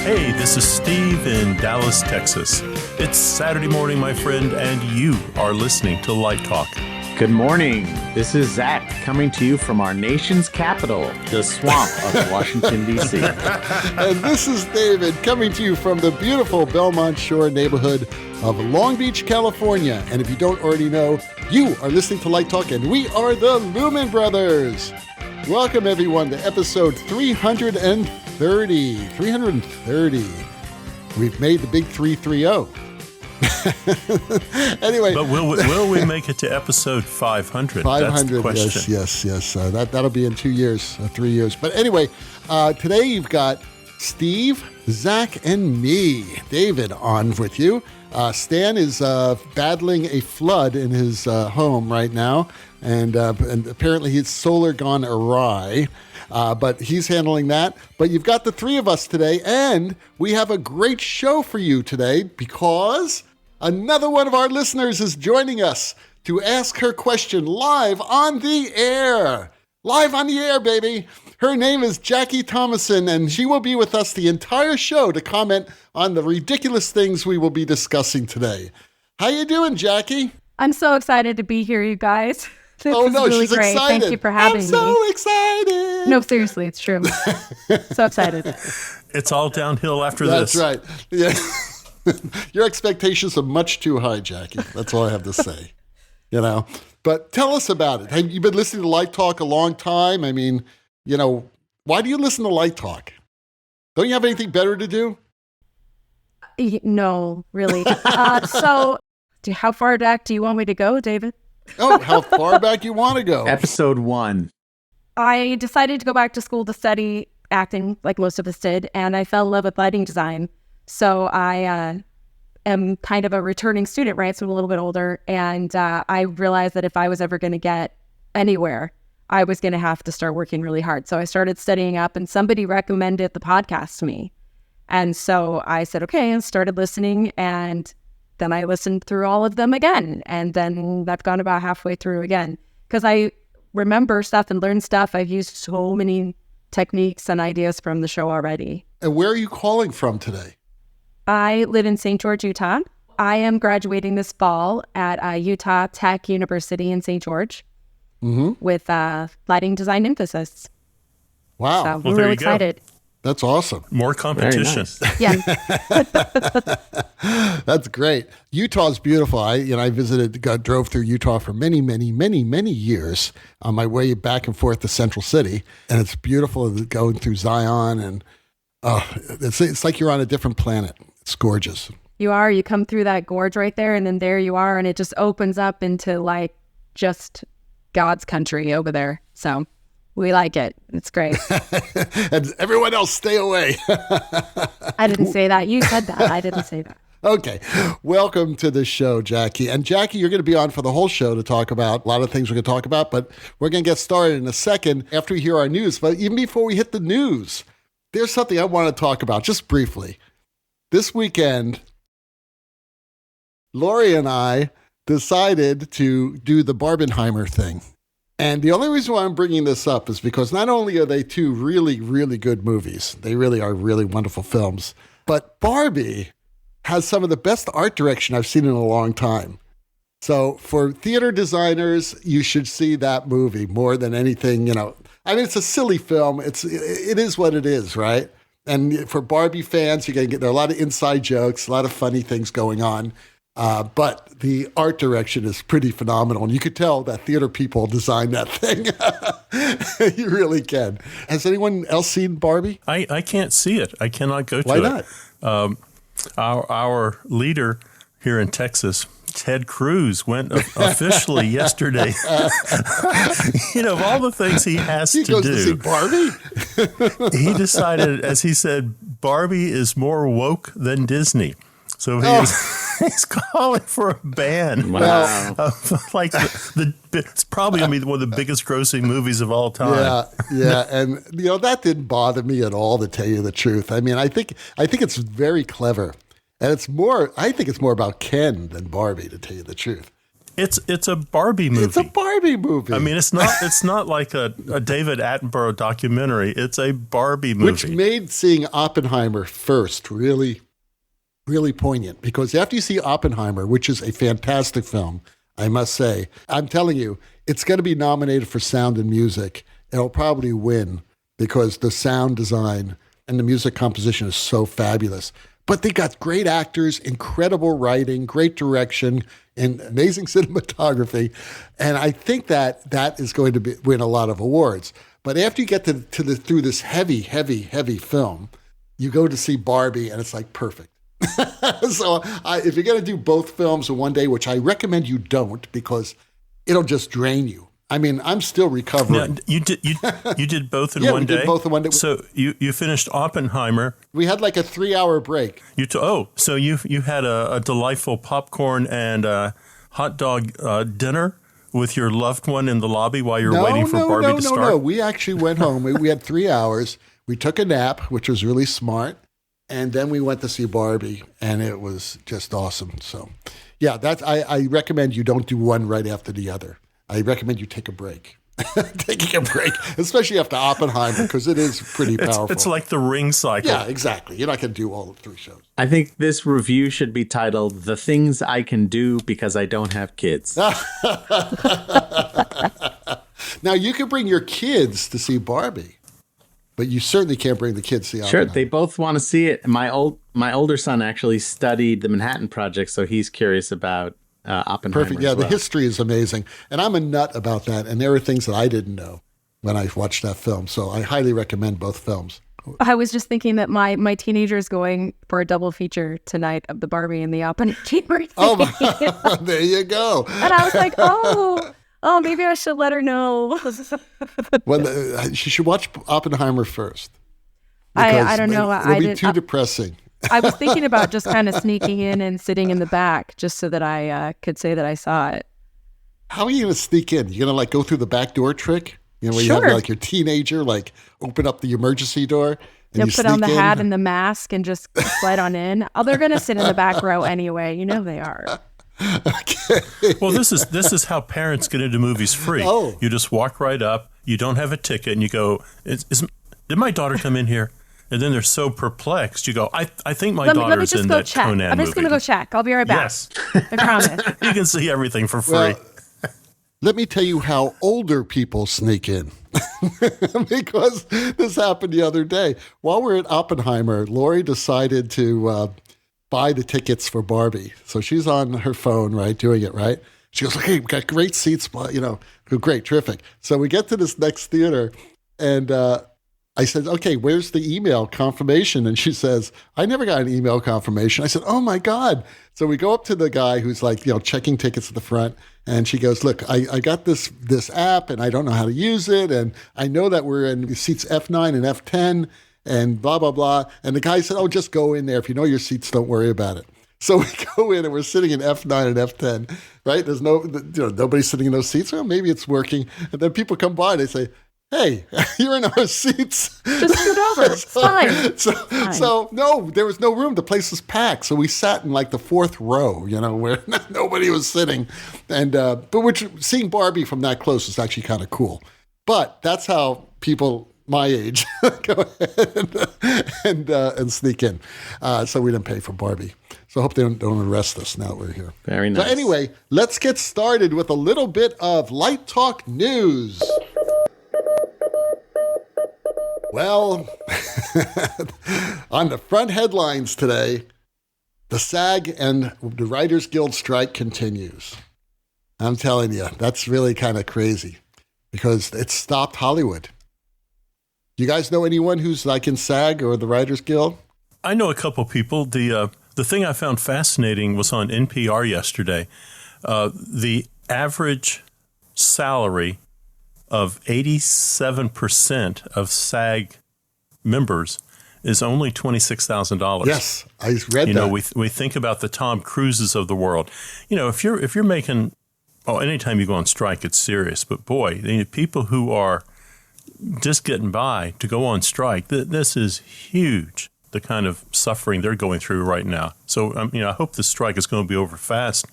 Hey, this is Steve in Dallas, Texas. It's Saturday morning, my friend, and you are listening to Light Talk. Good morning. This is Zach coming to you from our nation's capital, the swamp of Washington, D.C. And this is David coming to you from the beautiful Belmont Shore neighborhood of Long Beach, California. And if you don't already know, you are listening to Light Talk, and we are the Lumen Brothers. Welcome, everyone, to episode 330. 330. We've made the big 330. Anyway. But will we make it to episode 500? 500, that's the question. yes. That'll be in 2 years, 3 years. But anyway, today you've got Steve, Zach, and me, David, on with you. Stan is battling a flood in his home right now, and apparently his solar gone awry. But he's handling that. But you've got the three of us today, and we have a great show for you today because another one of our listeners is joining us to ask her question live on the air. Live on the air, baby. Her name is Jackie Thomason, and she will be with us the entire show to comment on the ridiculous things we will be discussing today. How you doing, Jackie? I'm so excited to be here, you guys. This oh, is no, really she's great. excited. Thank you for having me. I'm so excited. No, seriously, it's true. So excited. It's all downhill after That's this. That's right. Yeah. Your expectations are much too high, Jackie. That's all I have to say. But tell us about it. Have you been listening to Light Talk a long time? I mean, why do you listen to Light Talk? Don't you have anything better to do? No, really. So how far back do you want me to go, David? Oh, how far back you want to go? Episode 1. I decided to go back to school to study acting, like most of us did, and I fell in love with lighting design. So I am kind of a returning student, right? So I'm a little bit older, and I realized that if I was ever going to get anywhere, I was going to have to start working really hard. So I started studying up, and somebody recommended the podcast to me. And so I said, okay, and started listening, and then I listened through all of them again. And then I've gone about halfway through again because I remember stuff and learn stuff. I've used so many techniques and ideas from the show already. And where are you calling from today? I live in St. George, Utah. I am graduating this fall at Utah Tech University in St. George with lighting design emphasis. Wow. So we're really excited. That's awesome. More competition. Nice. Yeah. That's great. Utah's beautiful. I drove through Utah for many, many, many, many years on my way back and forth to Central City. And it's beautiful going through Zion. And it's like you're on a different planet. It's gorgeous. You are. You come through that gorge right there, and then there you are. And it just opens up into like just God's country over there. So we like it. It's great. And everyone else, stay away. I didn't say that. You said that. I didn't say that. Okay. Welcome to the show, Jackie. And Jackie, you're going to be on for the whole show to talk about a lot of things we're going to talk about, but we're going to get started in a second after we hear our news. But even before we hit the news, there's something I want to talk about just briefly. This weekend, Lori and I decided to do the Barbenheimer thing. And the only reason why I'm bringing this up is because not only are they two really, really good movies, they really are really wonderful films, but Barbie has some of the best art direction I've seen in a long time. So for theater designers, you should see that movie more than anything, I mean, it's a silly film. It is what it is, right? And for Barbie fans, you're going to get there are a lot of inside jokes, a lot of funny things going on. But the art direction is pretty phenomenal. And you could tell that theater people designed that thing. You really can. Has anyone else seen Barbie? I can't see it. I cannot go to Why it. Why not? Our leader here in Texas, Ted Cruz, went officially yesterday. Of all the things he has he to goes do, to see Barbie? he decided, as he said, Barbie is more woke than Disney. So he's calling for a ban. Wow. It's probably going to be one of the biggest grossing movies of all time. Yeah. And, that didn't bother me at all, to tell you the truth. I mean, I think it's very clever. And I think it's more about Ken than Barbie, to tell you the truth. It's a Barbie movie. It's a Barbie movie. I mean, it's not like a David Attenborough documentary. It's a Barbie movie. Which made seeing Oppenheimer first really, really poignant. Because after you see Oppenheimer, which is a fantastic film, I must say, I'm telling you, it's going to be nominated for sound and music. It'll probably win because the sound design and the music composition is so fabulous. But they got great actors, incredible writing, great direction, and amazing cinematography. And I think that is going to win a lot of awards. But after you get through this heavy, heavy, heavy film, you go to see Barbie, and it's like perfect. So if you're going to do both films in one day, which I recommend you don't, because it'll just drain you. I mean, I'm still recovering. Now, you did both in Yeah, one we day? did both in one day. So you finished Oppenheimer. We had like a 3-hour break. So you had a delightful popcorn and hot dog dinner with your loved one in the lobby while you were waiting for Barbie to start? No. We actually went home. We had 3 hours. We took a nap, which was really smart. And then we went to see Barbie, and it was just awesome. So, yeah, I recommend you don't do one right after the other. I recommend you take a break. Taking a break, especially after Oppenheimer, because it is pretty powerful. It's like the Ring cycle. Yeah, exactly. You're not going to do all 3 shows. I think this review should be titled "The Things I Can Do Because I Don't Have Kids." Now, you can bring your kids to see Barbie, but you certainly can't bring the kids to see Sure, Oppenheimer. they both want to see it. My older son actually studied the Manhattan Project, so he's curious about Oppenheimer. Perfect. Yeah, as well. the history is amazing. And I'm a nut about that. And there are things that I didn't know when I watched that film. So I highly recommend both films. I was just thinking that my teenager is going for a double feature tonight of the Barbie and the Oppenheimer. Oh, there you go. And I was like, oh, maybe I should let her know. Well, she should watch Oppenheimer first. I don't know. It'll be too depressing. I was thinking about just kind of sneaking in and sitting in the back just so that I could say that I saw it. How are you going to sneak in? You're going to like go through the back door trick? You know, where you Sure. have like your teenager, like open up the emergency door and you Put on the sneak in? hat and the mask and just slide on in. Oh, they're going to sit in the back row anyway. You know they are. Okay. Well, this is how parents get into movies free. Oh. You just walk right up. You don't have a ticket, and you go, did my daughter come in here? And then they're so perplexed. You go, I think my Let me daughter's just in go that check. Conan I'm just going to movie. go check. I'll be right back. Yes. I promise. You can see everything for free. Well, let me tell you how older people sneak in. Because this happened the other day. While we're at Oppenheimer, Lori decided to buy the tickets for Barbie. So she's on her phone, right, doing it, right? She goes, okay, we got great seats, great, terrific. So we get to this next theater, and I said, okay, where's the email confirmation? And she says, I never got an email confirmation. I said, oh my God. So we go up to the guy who's like, checking tickets at the front. And she goes, look, I got this app and I don't know how to use it. And I know that we're in seats F9 and F10 and blah, blah, blah. And the guy said, oh, just go in there. If you know your seats, don't worry about it. So we go in and we're sitting in F9 and F10, right? There's nobody's sitting in those seats. Well, maybe it's working. And then people come by and they say, hey, you're in our seats. Just scoot over. It's fine. So no, there was no room. The place was packed. So we sat in like the 4th row, where nobody was sitting. And seeing Barbie from that close is actually kind of cool. But that's how people my age go ahead and sneak in. So we didn't pay for Barbie. So I hope they don't arrest us now that we're here. Very nice. So anyway, let's get started with a little bit of Light Talk News. Well, on the front headlines today, the SAG and the Writers Guild strike continues. I'm telling you, that's really kind of crazy because it stopped Hollywood. You guys know anyone who's like in SAG or the Writers Guild? I know a couple people. The thing I found fascinating was on NPR yesterday. The average salary of 87% of SAG members is only $26,000. Yes, I read that. We think about the Tom Cruises of the world. If you're making, anytime you go on strike, it's serious. But boy, people who are just getting by to go on strike, this is huge. The kind of suffering they're going through right now. So, I hope this strike is going to be over fast.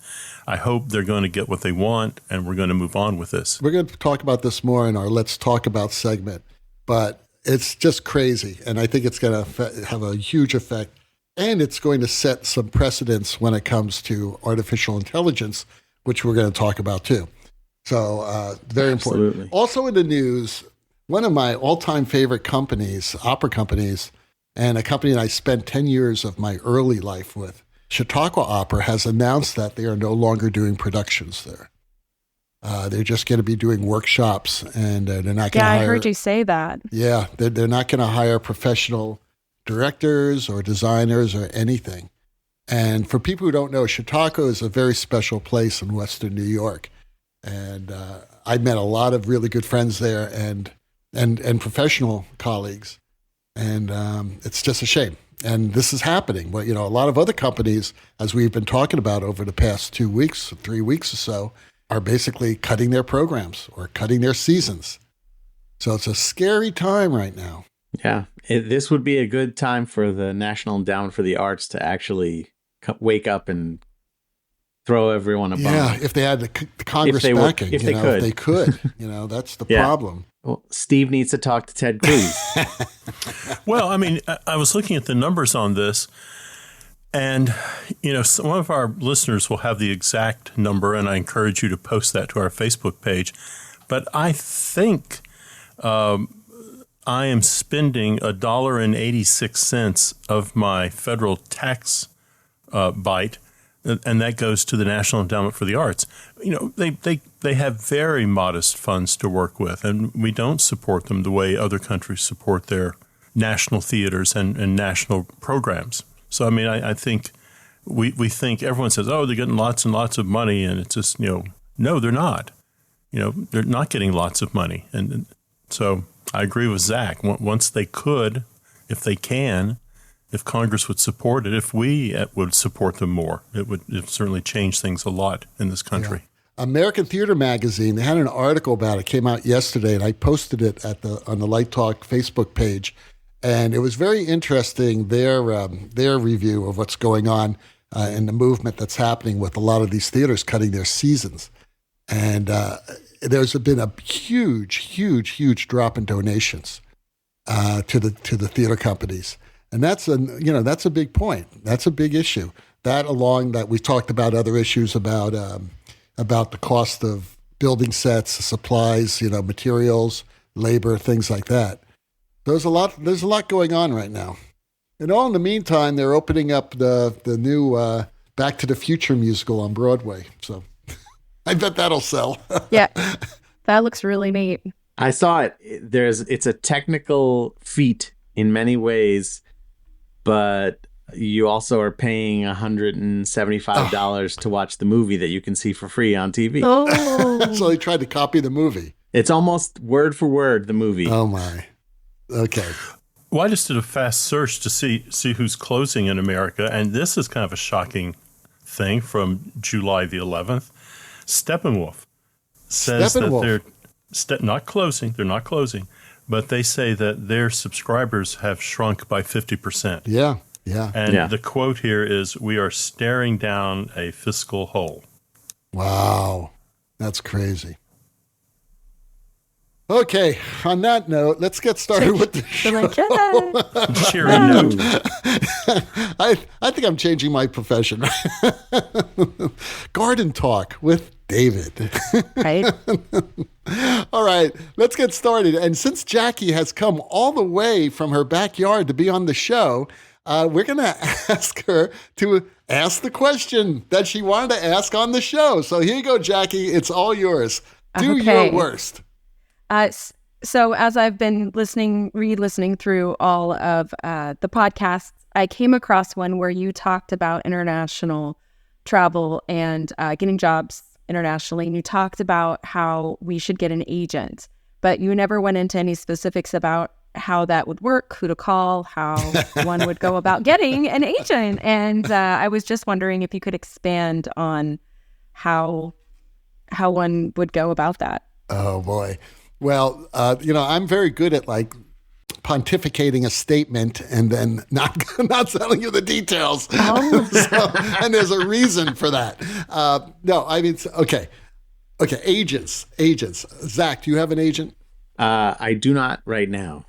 I hope they're going to get what they want, and we're going to move on with this. We're going to talk about this more in our Let's Talk About segment, but it's just crazy. And I think it's going to have a huge effect. And it's going to set some precedents when it comes to artificial intelligence, which we're going to talk about too. So very important. Also in the news, one of my all-time favorite companies, opera companies, and a company that I spent 10 years of my early life with, Chautauqua Opera, has announced that they are no longer doing productions there. They're just going to be doing workshops, and they're not going to hire... I heard you say that. Yeah, they're not going to hire professional directors or designers or anything. And for people who don't know, Chautauqua is a very special place in Western New York. And I met a lot of really good friends there and professional colleagues. And it's just a shame. And this is happening. But, a lot of other companies, as we've been talking about over the past 2 weeks, 3 weeks or so, are basically cutting their programs or cutting their seasons. So it's a scary time right now. Yeah, this would be a good time for the National Endowment for the Arts to actually wake up and throw everyone a bone. Yeah, if they had the Congress backing, if they could. That's the problem. Well, Steve needs to talk to Ted Cruz. Well, I was looking at the numbers on this, and, one of our listeners will have the exact number, and I encourage you to post that to our Facebook page. But I think I am spending $1.86 of my federal tax bite, and that goes to the National Endowment for the Arts. They have very modest funds to work with, and we don't support them the way other countries support their national theaters and national programs. So, I think we think everyone says, oh, they're getting lots and lots of money, and it's just, no, they're not. They're not getting lots of money. And so I agree with Zach. Once they could, if they can, if Congress would support it, if we would support them more, it would certainly change things a lot in this country. Yeah. American Theater Magazine, they had an article about it, came out yesterday, and I posted it on the Light Talk Facebook page. And it was very interesting, their review of what's going on in the movement that's happening with a lot of these theaters cutting their seasons. And there's been a huge, huge, huge drop in donations to the theater companies. And that's a big point. That's a big issue. That along that we talked about other issues about the cost of building sets, supplies, materials, labor, things like that. There's a lot going on right now. And all in the meantime, they're opening up the new Back to the Future musical on Broadway. So I bet that'll sell. Yeah, that looks really neat. I saw it. It's a technical feat in many ways, but you also are paying $175 to watch the movie that you can see for free on TV. Oh, so they tried to copy the movie. It's almost word for word the movie. Oh my. Okay. Well, I just did a fast search to see who's closing in America, and this is kind of a shocking thing from July the 11th. Steppenwolf says that they're not closing. They're not closing, but they say that their subscribers have shrunk by 50%. Yeah. And the quote here is, "We are staring down a fiscal hole." Wow. That's crazy. Okay, on that note, let's get started with the show. Cheery note. I think I'm changing my profession. Garden Talk with David. Right. All right, let's get started. And since Jackie has come all the way from her backyard to be on the show, we're going to ask her to ask the question that she wanted to ask on the show. So here you go, Jackie. It's all yours. Do your worst. So as I've been re-listening through all of the podcasts, I came across one where you talked about international travel and getting jobs internationally. And you talked about how we should get an agent, but you never went into any specifics about how that would work, who to call, how one would go about getting an agent. And I was just wondering if you could expand on how one would go about that. Oh, boy. Well, I'm very good at pontificating a statement and then not telling you the details. And there's a reason for that. No, I mean, okay. Agents. Zach, do you have an agent? I do not right now,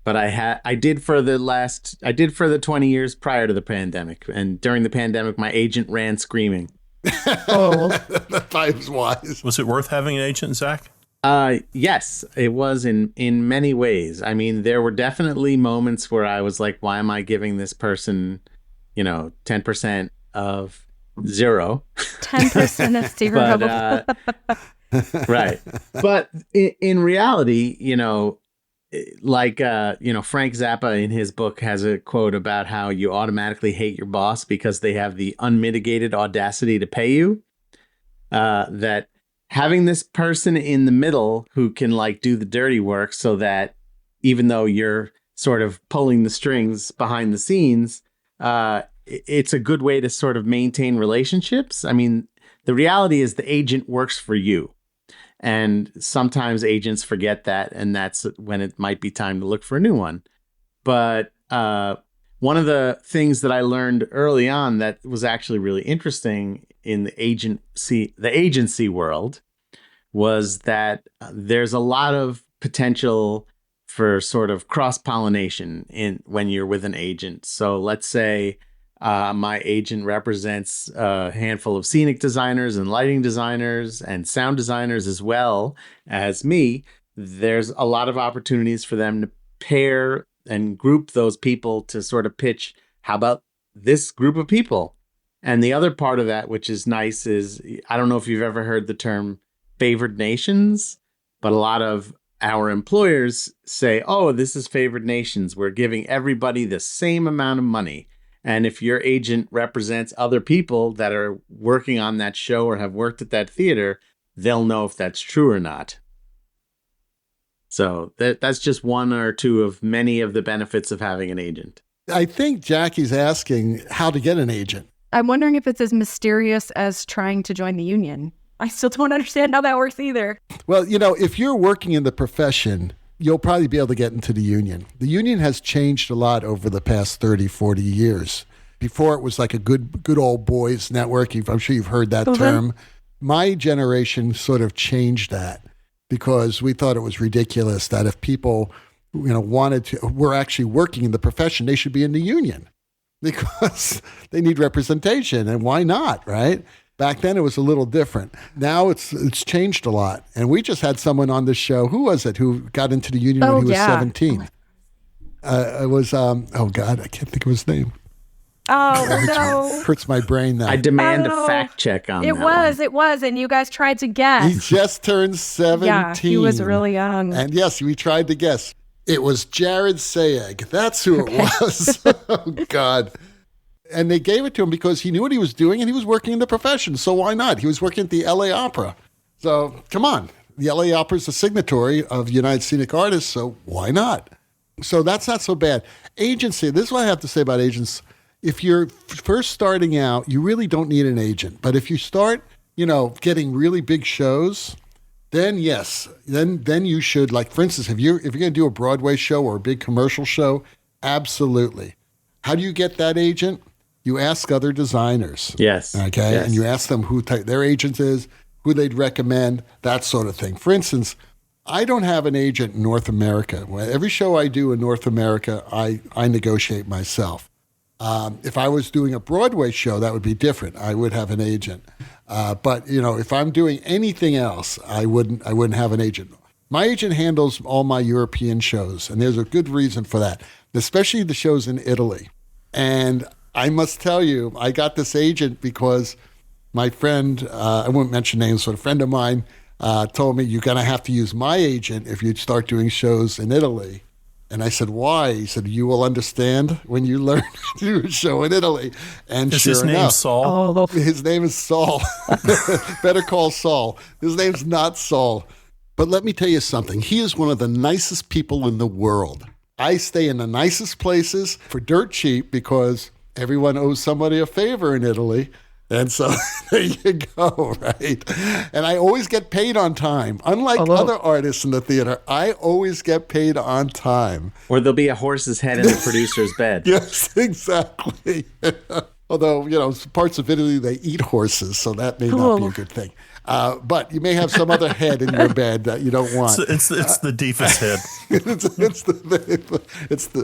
but I did for the 20 years prior to the pandemic. And during the pandemic, my agent ran screaming. That probably was wise. Was it worth having an agent, Zach? Yes, it was in many ways. I mean, there were definitely moments where I was like, why am I giving this person, 10% of zero? 10% of zero. But, right. But in reality, Frank Zappa in his book has a quote about how you automatically hate your boss because they have the unmitigated audacity to pay you. That having this person in the middle who can do the dirty work so that even though you're sort of pulling the strings behind the scenes, it's a good way to sort of maintain relationships. I mean, the reality is the agent works for you. And sometimes agents forget that, and that's when it might be time to look for a new one. But one of the things that I learned early on that was actually really interesting in the agency world was that there's a lot of potential for sort of cross-pollination when you're with an agent. So let's say my agent represents a handful of scenic designers and lighting designers and sound designers as well as me. There's a lot of opportunities for them to pair and group those people to sort of pitch, how about this group of people? And the other part of that, which is nice, is I don't know if you've ever heard the term favored nations, but a lot of our employers say, oh, this is favored nations. We're giving everybody the same amount of money. And if your agent represents other people that are working on that show or have worked at that theater, they'll know if that's true or not. So that's just one or two of many of the benefits of having an agent. I think Jackie's asking how to get an agent. I'm wondering if it's as mysterious as trying to join the union. I still don't understand how that works either. Well, if you're working in the profession, you'll probably be able to get into the union. The union has changed a lot over the past 30, 40 years. Before it was like a good old boys network. I'm sure you've heard that term. My generation sort of changed that because we thought it was ridiculous that if people, were actually working in the profession, they should be in the union because they need representation. And why not, right? Back then, it was a little different. Now it's changed a lot. And we just had someone on this show. Who was it who got into the union when he was 17? It was, oh God, I can't think of his name. Oh, no. Hurts my brain now. I demand a fact check on that. It was. And you guys tried to guess. He just turned 17. Yeah, he was really young. And yes, we tried to guess. It was Jared Sayeg. That's who it was. Oh, God. And they gave it to him because he knew what he was doing and he was working in the profession. So why not? He was working at the LA Opera. So come on. The LA Opera is a signatory of United Scenic Artists. So why not? So that's not so bad. Agency. This is what I have to say about agents. If you're first starting out, you really don't need an agent. But if you start, getting really big shows, then yes, then you should, like, for instance, if you're going to do a Broadway show or a big commercial show, absolutely. How do you get that agent? You ask other designers. Yes. Okay. Yes. And you ask them who their agent is, who they'd recommend, that sort of thing. For instance, I don't have an agent in North America. Every show I do in North America, I negotiate myself. If I was doing a Broadway show, that would be different. I would have an agent. But if I'm doing anything else, I wouldn't have an agent. My agent handles all my European shows, and there's a good reason for that, especially the shows in Italy. And I must tell you, I got this agent because my friend, I won't mention names, but a friend of mine told me, you're going to have to use my agent if you start doing shows in Italy. And I said, why? He said, you will understand when you learn to do a show in Italy. And is sure his name enough, Saul? Oh, his name is Saul. Better call Saul. His name's not Saul. But let me tell you something. He is one of the nicest people in the world. I stay in the nicest places for dirt cheap because everyone owes somebody a favor in Italy. And so there you go, right? And I always get paid on time. Unlike other artists in the theater, I always get paid on time. Or there'll be a horse's head in the producer's bed. Yes, exactly. Although, parts of Italy, they eat horses, so that may not be a good thing. But you may have some other head in your bed that you don't want. It's the deepest head.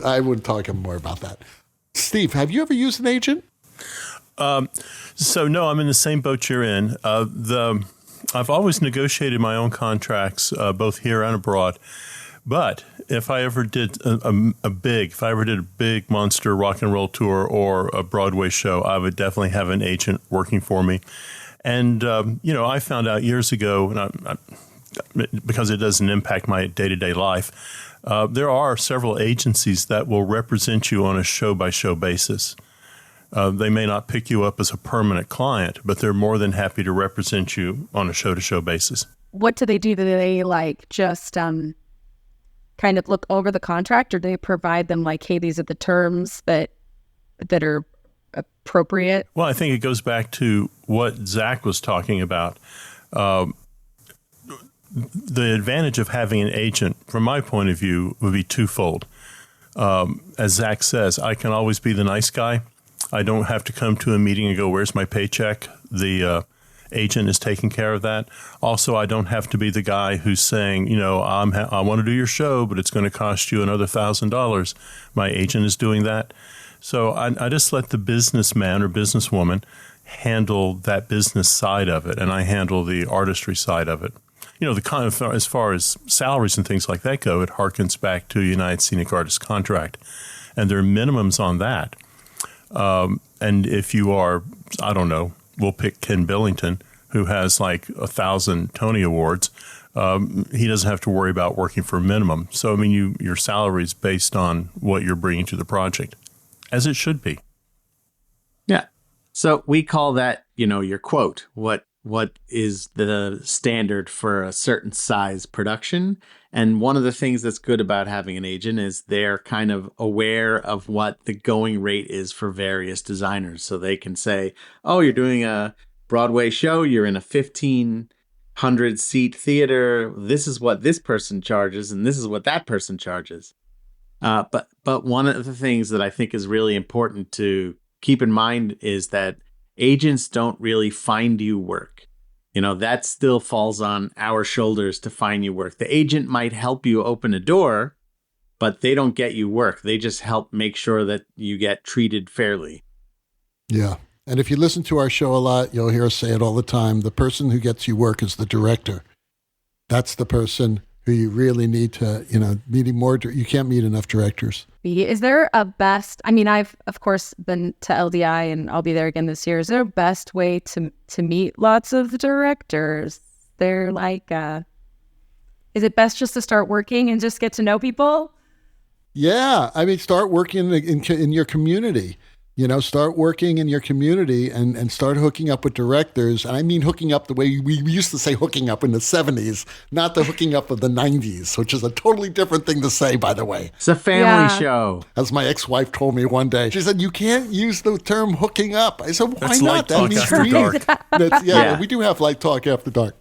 I wouldn't talk more about that. Steve, have you ever used an agent? So no, I'm in the same boat you're in. I've always negotiated my own contracts, both here and abroad. But if I ever did a big monster rock and roll tour or a Broadway show, I would definitely have an agent working for me. And I found out years ago, and because it doesn't impact my day-to-day life, there are several agencies that will represent you on a show-by-show basis. They may not pick you up as a permanent client, but they're more than happy to represent you on a show-to-show basis. What do they do? Do they just kind of look over the contract, or do they provide them hey, these are the terms that are appropriate? Well, I think it goes back to what Zach was talking about. The advantage of having an agent, from my point of view, would be twofold. As Zach says, I can always be the nice guy. I don't have to come to a meeting and go, where's my paycheck? The agent is taking care of that. Also, I don't have to be the guy who's saying, I want to do your show, but it's going to cost you another $1,000. My agent is doing that. So I just let the businessman or businesswoman handle that business side of it, and I handle the artistry side of it. As far as salaries and things like that go, it harkens back to United Scenic Artists contract, and there are minimums on that. And if you are, I don't know, we'll pick Ken Billington, who has 1,000 Tony Awards. He doesn't have to worry about working for a minimum. So, your salary is based on what you're bringing to the project, as it should be. Yeah. So we call that, your quote. What is the standard for a certain size production? And one of the things that's good about having an agent is they're kind of aware of what the going rate is for various designers. So they can say, oh, you're doing a Broadway show, you're in a 1,500 seat theater. This is what this person charges, and this is what that person charges. But one of the things that I think is really important to keep in mind is that agents don't really find you work. That still falls on our shoulders to find you work. The agent might help you open a door, but they don't get you work. They just help make sure that you get treated fairly. Yeah. And if you listen to our show a lot, you'll hear us say it all the time. The person who gets you work is the director. That's the person who you really need to, meeting more. You can't meet enough directors. Is there a best, I've, of course, been to LDI and I'll be there again this year. Is there a best way to meet lots of directors? They're is it best just to start working and just get to know people? Yeah. Start working in your community. Start working in your community and start hooking up with directors. And I mean hooking up the way we used to say hooking up in the 70s, not the hooking up of the 90s, which is a totally different thing to say, by the way. It's a family show. As my ex-wife told me one day, she said, you can't use the term hooking up. I said, why That's not? That means after dark. We do have light talk after dark.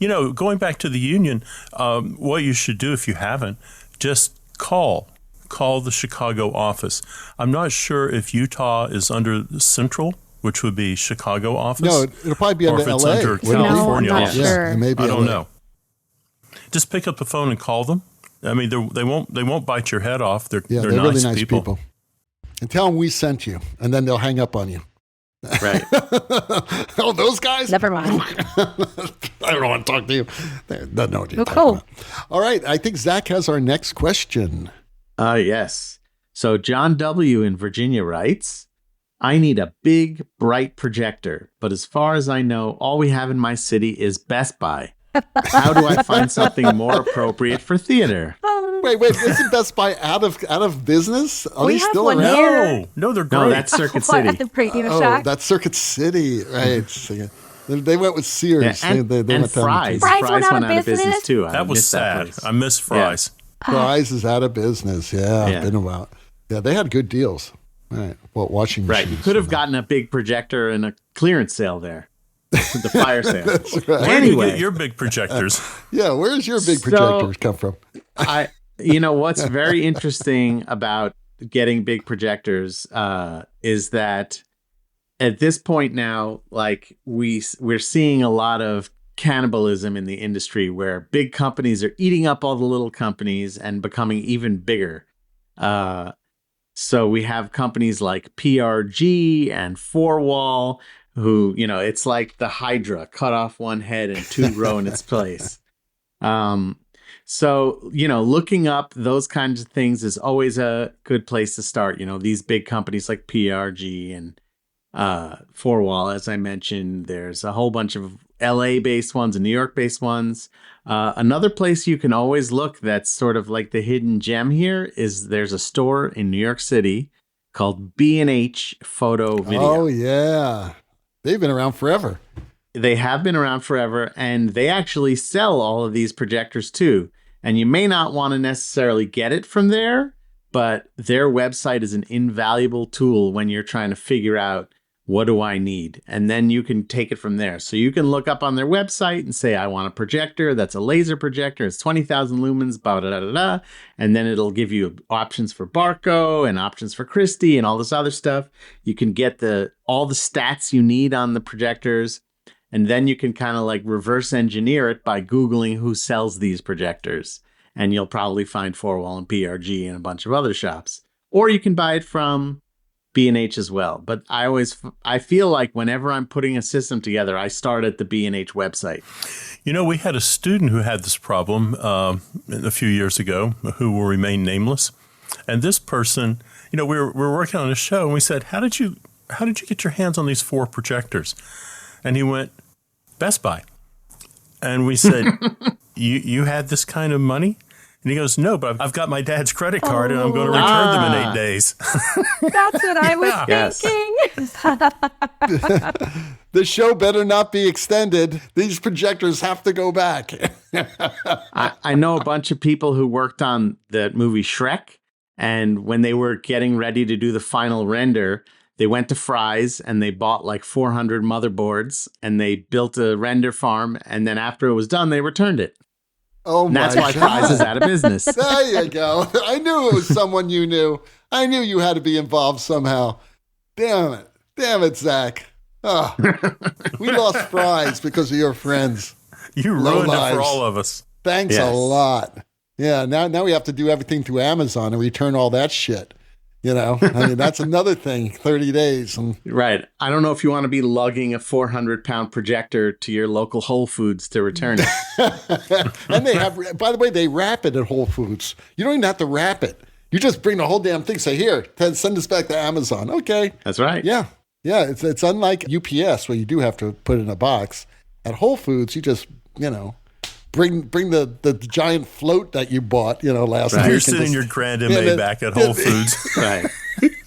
Going back to the union, what you should do if you haven't, just call the Chicago office. I'm not sure if Utah is under Central, which would be Chicago office. No, it'll probably be under LA. Or if it's under California office. Sure. It may be I don't LA. know. Just pick up the phone and call them. They won't bite your head off. They're really nice people. And tell them we sent you, and then they'll hang up on you. Right. Oh, those guys? Never mind. I don't want to talk to you. They don't know what you're talking cool. about. All right. I think Zach has our next question. Yes. So John W. in Virginia writes, I need a big, bright projector, but as far as I know, all we have in my city is Best Buy. How do I find something more appropriate for theater? Wait, isn't Best Buy out of business? Are We they have still one around? here. No, they're great. No, that's Circuit City. At the Radio Oh, Shack. that's Circuit City, right? They went with Sears. Yeah, and they and went down Fry's. the- Fry's went out of business? too. That was sad. place. I miss Fry's. Fry's is out of business. Yeah, Yeah. been a while. Yeah, they had good deals. Right. Well, washing Right. machines. You could have gotten a big projector and a clearance sale there, the fire sale. That's right. Where do you get your big projectors? Yeah, where's your big projectors come from? What's very interesting about getting big projectors is that at this point now, like we're seeing a lot of cannibalism in the industry where big companies are eating up all the little companies and becoming even bigger. So we have companies like PRG and Four Wall, who, it's like the Hydra, cut off one head and two grow in its place. So, looking up those kinds of things is always a good place to start. These big companies like PRG and Four Wall, as I mentioned, there's a whole bunch of LA-based ones and New York-based ones. Another place you can always look that's sort of like the hidden gem here is there's a store in New York City called B&H Photo Video. Oh, yeah. They've been around forever. They have been around forever, and they actually sell all of these projectors too. And you may not want to necessarily get it from there, but their website is an invaluable tool when you're trying to figure out, what do I need? And then you can take it from there. So you can look up on their website and say, I want a projector that's a laser projector. It's 20,000 lumens, blah, blah, blah, blah, blah. And then it'll give you options for Barco and options for Christie and all this other stuff. You can get all the stats you need on the projectors. And then you can kind of like reverse engineer it by Googling who sells these projectors. And you'll probably find Four Wall and PRG and a bunch of other shops. Or you can buy it from B&H as well. But I feel like whenever I'm putting a system together, I start at the B&H website. We had a student who had this problem a few years ago who will remain nameless. And this person, we were working on a show and we said, how did you get your hands on these 4 projectors? And he went, Best Buy. And we said, you had this kind of money? And he goes, no, but I've got my dad's credit card and I'm going to return them in 8 days. That's what I was thinking. The show better not be extended. These projectors have to go back. I know a bunch of people who worked on the movie Shrek. And when they were getting ready to do the final render, they went to Fry's and they bought like 400 motherboards and they built a render farm. And then after it was done, they returned it. Oh, and that's why Fry's is out of business. There you go. I knew it was someone you knew. I knew you had to be involved somehow. Damn it, Zach. Oh, we lost Fry's because of your friends. You ruined it for all of us. Thanks a lot. Yeah, now we have to do everything through Amazon and return all that shit. That's another thing, 30 days. Right. I don't know if you want to be lugging a 400-pound projector to your local Whole Foods to return it. And they have, by the way, they wrap it at Whole Foods. You don't even have to wrap it. You just bring the whole damn thing, say, here, send this back to Amazon. Okay. That's right. Yeah. Yeah, it's unlike UPS where you do have to put it in a box. At Whole Foods, you just, bring the giant float that you bought, last week. You're sitting your Grand MA back at Whole Foods. Right.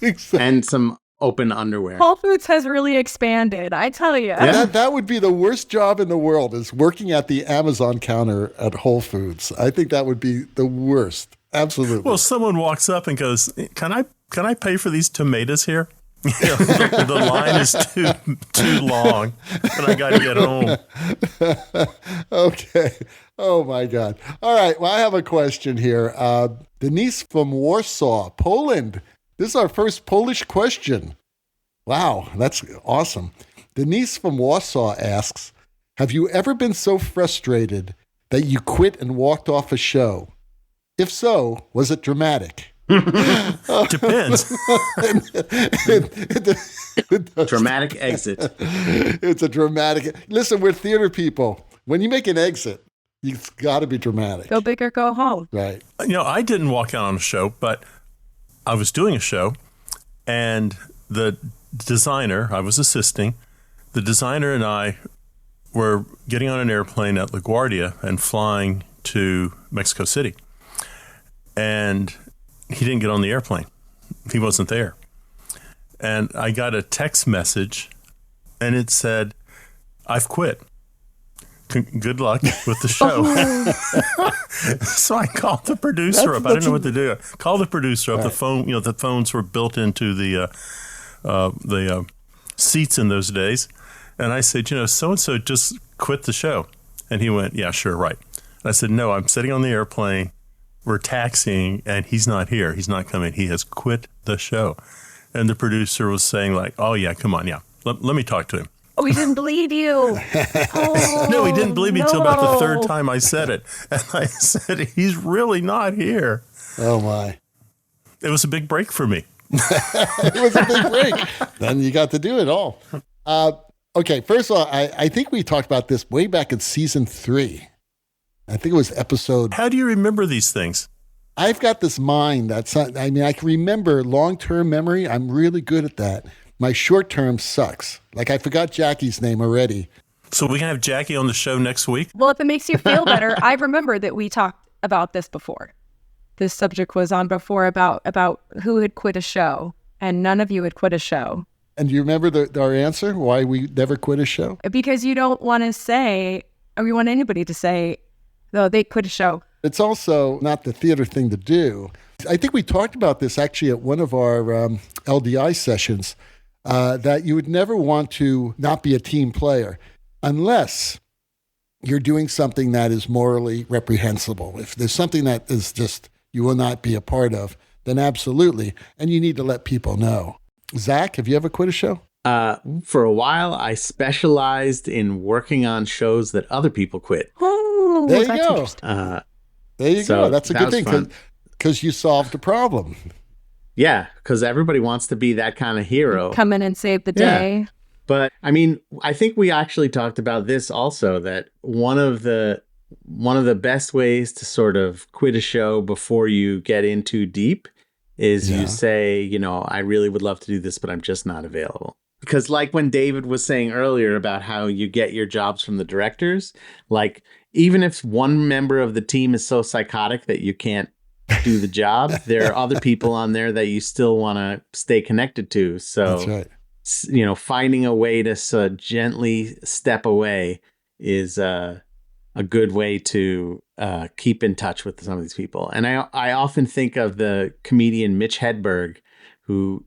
Exactly. And some open underwear. Whole Foods has really expanded, I tell you. Yeah. That would be the worst job in the world, is working at the Amazon counter at Whole Foods. I think that would be the worst. Absolutely. Well, someone walks up and goes, can I pay for these tomatoes here? The line is too long, and I got to get home. Okay. Oh, my God. All right. Well, I have a question here. Denise from Warsaw, Poland. This is our first Polish question. Wow, that's awesome. Denise from Warsaw asks, have you ever been so frustrated that you quit and walked off a show? If so, was it dramatic? Depends. Dramatic exit. It's a dramatic. Listen, we're theater people. When you make an exit, it's got to be dramatic. Go big or go home. Right. I didn't walk out on a show, but I was doing a show, and the designer, I was assisting, the designer and I were getting on an airplane at LaGuardia and flying to Mexico City. And he didn't get on the airplane. He wasn't there. And I got a text message, and it said, I've quit. Good luck with the show. So I called the producer up. I didn't know what to do. Called the producer up. Right. The phone, the phones were built into the seats in those days. And I said, so-and-so just quit the show. And he went, yeah, sure, right. And I said, no, I'm sitting on the airplane. We're taxiing, and he's not here. He's not coming. He has quit the show. And the producer was saying like, oh, yeah, come on, yeah. Let me talk to him. Oh, he didn't believe you. Oh, No, he didn't believe me until about the no. third time I said it. And I said, he's really not here. Oh, my. It was a big break for me. It was a big break. Then you got to do it all. Okay, first of all, I think we talked about this way back in season 3. I think it was episode. How do you remember these things? I've got this mind I can remember long-term memory. I'm really good at that. My short-term sucks. Like I forgot Jackie's name already. So we can have Jackie on the show next week? Well, if it makes you feel better, I remember that we talked about this before. This subject was on before about who had quit a show, and none of you had quit a show. And do you remember our answer, why we never quit a show? Because you don't want to say, or you want anybody to say, though, they quit a show. It's also not the theater thing to do. I think we talked about this actually at one of our LDI sessions, that you would never want to not be a team player unless you're doing something that is morally reprehensible. If there's something that is just you will not be a part of, then absolutely. And you need to let people know. Zach, have you ever quit a show? For a while, I specialized in working on shows that other people quit. Oh, There you that's go. interesting. There you So go. That's a that good was thing fun. because you solved a problem. Yeah, because everybody wants to be that kind of hero. Come in and save the Yeah. day. But I mean, I think we actually talked about this also, that one of the best ways to sort of quit a show before you get in too deep is Yeah. you say, I really would love to do this, but I'm just not available. Because like when David was saying earlier about how you get your jobs from the directors, like even if one member of the team is so psychotic that you can't do the job, there are other people on there that you still want to stay connected to. So That's right. finding a way to gently step away is a good way to keep in touch with some of these people. And I often think of the comedian Mitch Hedberg, who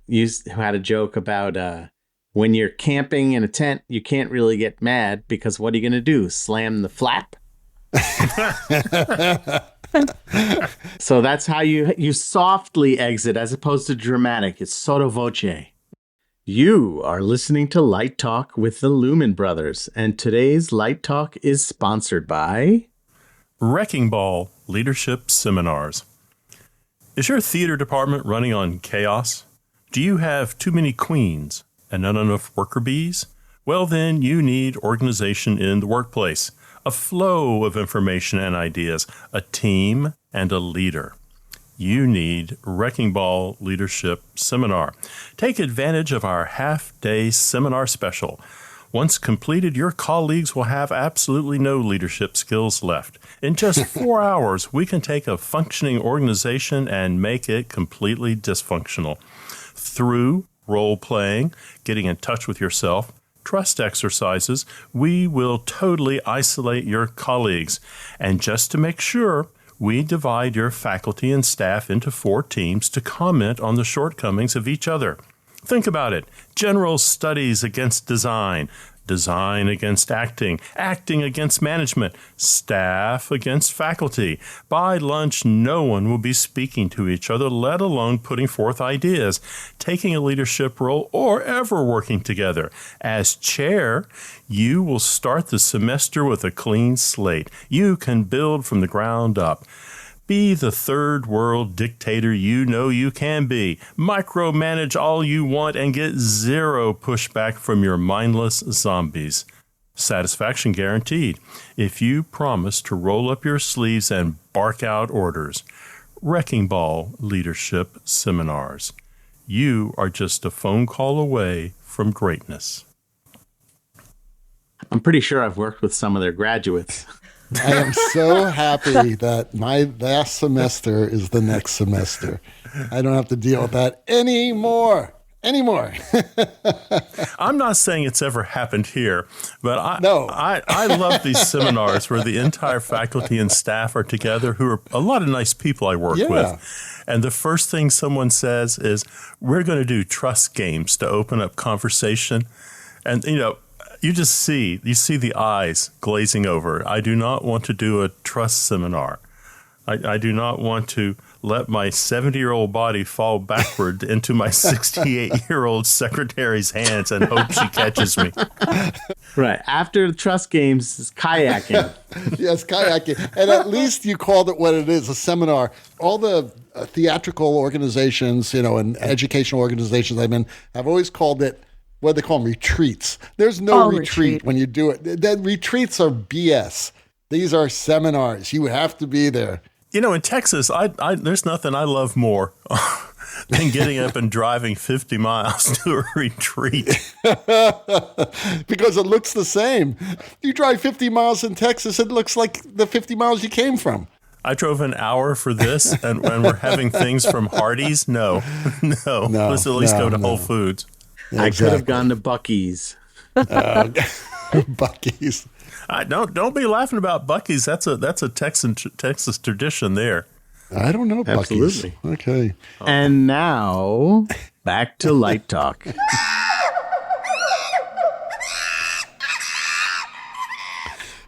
had a joke about when you're camping in a tent, you can't really get mad because what are you going to do? Slam the flap? So that's how you softly exit as opposed to dramatic. It's sotto voce. You are listening to Light Talk with the Lumen Brothers, and today's Light Talk is sponsored by Wrecking Ball Leadership Seminars. Is your theater department running on chaos? Do you have too many queens and not enough worker bees? Well, then you need organization in the workplace, a flow of information and ideas, a team, and a leader. You need Wrecking Ball Leadership Seminar. Take advantage of our half-day seminar special. Once completed, your colleagues will have absolutely no leadership skills left. In just 4 hours, we can take a functioning organization and make it completely dysfunctional. Through role-playing, getting in touch with yourself, trust exercises, we will totally isolate your colleagues. And just to make sure, we divide your faculty and staff into 4 teams to comment on the shortcomings of each other. Think about it. General studies against design, design against acting, acting against management, staff against faculty. By lunch, no one will be speaking to each other, let alone putting forth ideas, taking a leadership role, or ever working together. As chair, you will start the semester with a clean slate. You can build from the ground up. Be the third world dictator you know you can be. Micromanage all you want and get zero pushback from your mindless zombies. Satisfaction guaranteed if you promise to roll up your sleeves and bark out orders. Wrecking Ball Leadership Seminars. You are just a phone call away from greatness. I'm pretty sure I've worked with some of their graduates. I am so happy that my last semester is the next semester. I don't have to deal with that anymore. anymore. I'm not saying it's ever happened here, but No. I love these seminars where the entire faculty and staff are together, who are a lot of nice people I work with. And the first thing someone says is, we're going to do trust games to open up conversation. And, you see the eyes glazing over. I do not want to do a trust seminar. I do not want to let my 70-year-old body fall backward into my 68-year-old secretary's hands and hope she catches me. Right. After the trust games, it's kayaking. Yes, kayaking. And at least you called it what it is, a seminar. All the theatrical organizations, and educational organizations I'm in have always called it, what do they call them, retreats. There's no retreat when you do it. The retreats are BS. These are seminars. You have to be there. In Texas, there's nothing I love more than getting up and driving 50 miles to a retreat. Because it looks the same. You drive 50 miles in Texas, it looks like the 50 miles you came from. I drove an hour for this, and we're having things from Hardee's. No. Let's at least go to Whole Foods. Yeah, I could have gone to Buc-ee's. Buc-ee's. Don't be laughing about Buc-ee's. That's a Texas tradition there. I don't know Buc-ee's. Absolutely. Okay. And now back to Light Talk.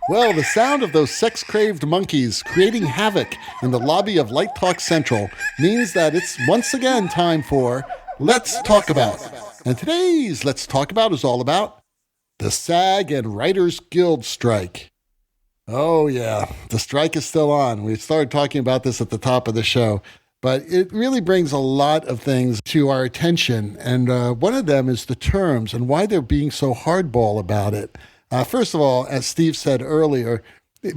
Well, the sound of those sex-craved monkeys creating havoc in the lobby of Light Talk Central means that it's once again time for Let's Talk About. And today's Let's Talk About is all about the SAG and Writers Guild strike. Oh, yeah. The strike is still on. We started talking about this at the top of the show, but it really brings a lot of things to our attention. And one of them is the terms and why they're being so hardball about it. First of all, as Steve said earlier,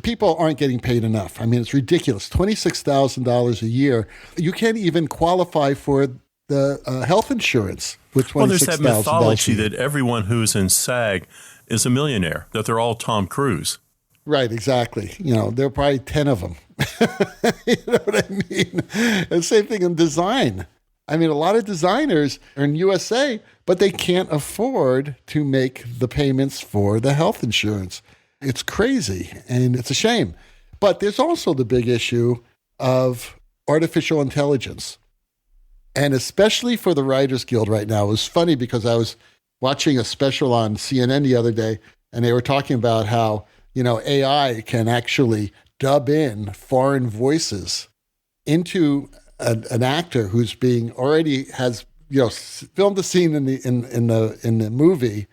people aren't getting paid enough. I mean, it's ridiculous. $26,000 a year. You can't even qualify for the health insurance with $26,000. Well, there's that mythology that everyone who's in SAG is a millionaire, that they're all Tom Cruise. Right, exactly. There are probably 10 of them. You know what I mean? And same thing in design. I mean, a lot of designers are in USA, but they can't afford to make the payments for the health insurance. It's crazy, and it's a shame. But there's also the big issue of artificial intelligence. And especially for the Writers Guild right now. It was funny because I was watching a special on CNN the other day, and they were talking about how, AI can actually dub in foreign voices into an actor who's already has filmed the scene in the movie,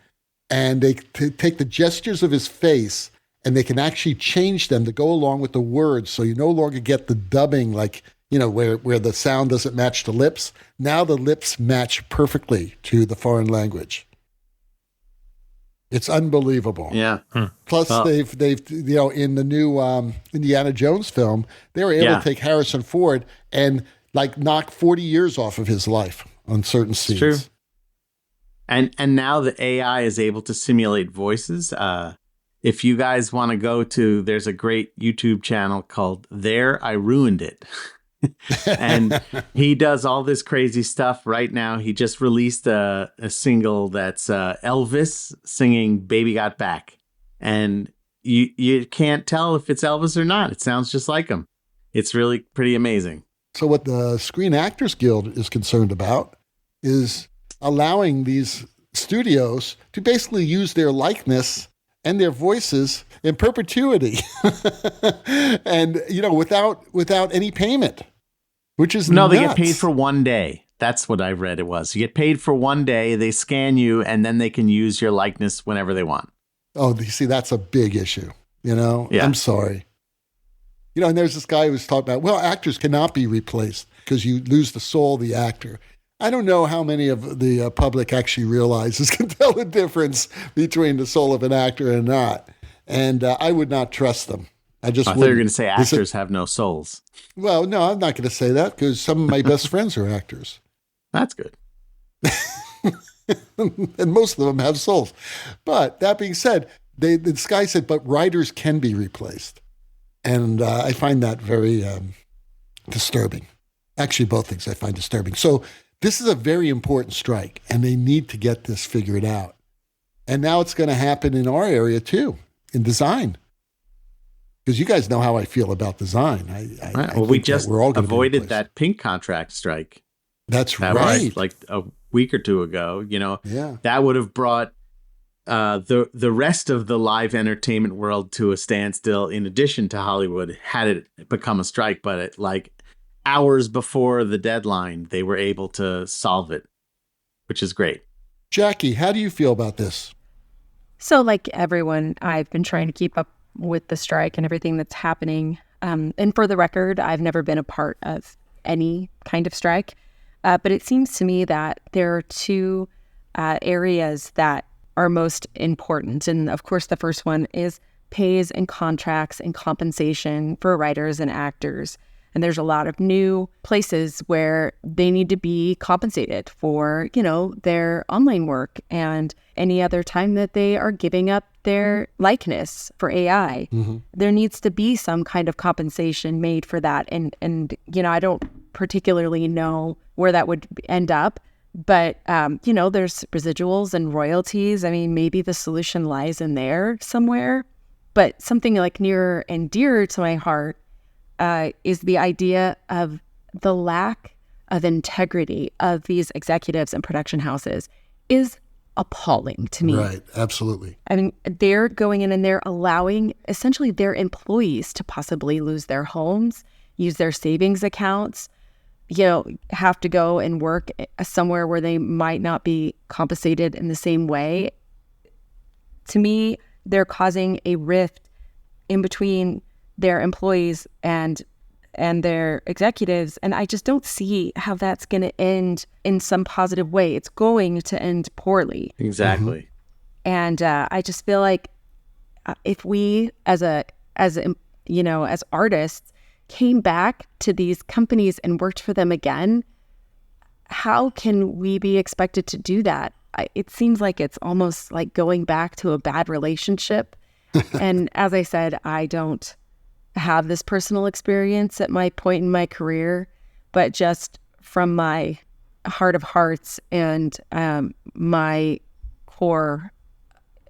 and they take the gestures of his face and they can actually change them to go along with the words, so you no longer get the dubbing like where the sound doesn't match the lips. Now the lips match perfectly to the foreign language. It's unbelievable. Yeah. Plus, they've in the new Indiana Jones film, they were able to take Harrison Ford and knock 40 years off of his life on certain scenes. True. And now the AI is able to simulate voices. If you guys want to go to, there's a great YouTube channel called There I Ruined It. And he does all this crazy stuff right now. He just released a single that's Elvis singing Baby Got Back. And you can't tell if it's Elvis or not. It sounds just like him. It's really pretty amazing. So what the Screen Actors Guild is concerned about is allowing these studios to basically use their likeness and their voices in perpetuity and, without any payment, which is nuts. They get paid for one day. That's what I read it was. You get paid for one day, they scan you, and then they can use your likeness whenever they want. Oh, you see, that's a big issue, Yeah. I'm sorry. And there's this guy who's talking about, actors cannot be replaced because you lose the soul of the actor. I don't know how many of the public actually realizes, can tell the difference between the soul of an actor and not. And I would not trust them. I thought you were going to say actors have no souls. Well, no, I'm not going to say that because some of my best friends are actors. That's good. And most of them have souls. But that being said, this guy said, but writers can be replaced. And I find that very disturbing. Actually, both things I find disturbing. So this is a very important strike, and they need to get this figured out. And now it's going to happen in our area too, in design. Because you guys know how I feel about design. We just avoided that pink contract strike. That right. Was like a week or two ago. That would have brought the rest of the live entertainment world to a standstill. In addition to Hollywood, had it become a strike, but hours before the deadline, they were able to solve it, which is great. Jackie, how do you feel about this? So like everyone, I've been trying to keep up with the strike and everything that's happening. And for the record, I've never been a part of any kind of strike. But it seems to me that there are two areas that are most important. And of course, the first one is pays and contracts and compensation for writers and actors. And there's a lot of new places where they need to be compensated for, their online work and any other time that they are giving up their likeness for AI. Mm-hmm. There needs to be some kind of compensation made for that. And I don't particularly know where that would end up. But, there's residuals and royalties. I mean, maybe the solution lies in there somewhere. But something like near and dear to my heart is the idea of the lack of integrity of these executives and production houses is appalling to me. Right, absolutely. I mean, they're going in and they're allowing essentially their employees to possibly lose their homes, use their savings accounts, have to go and work somewhere where they might not be compensated in the same way. To me, they're causing a rift in between their employees and their executives. And I just don't see how that's going to end in some positive way. It's going to end poorly. Exactly. Mm-hmm. And I just feel like if we as artists came back to these companies and worked for them again, how can we be expected to do that? It seems like it's almost like going back to a bad relationship. And as I said, I don't have this personal experience at my point in my career, but just from my heart of hearts and my core,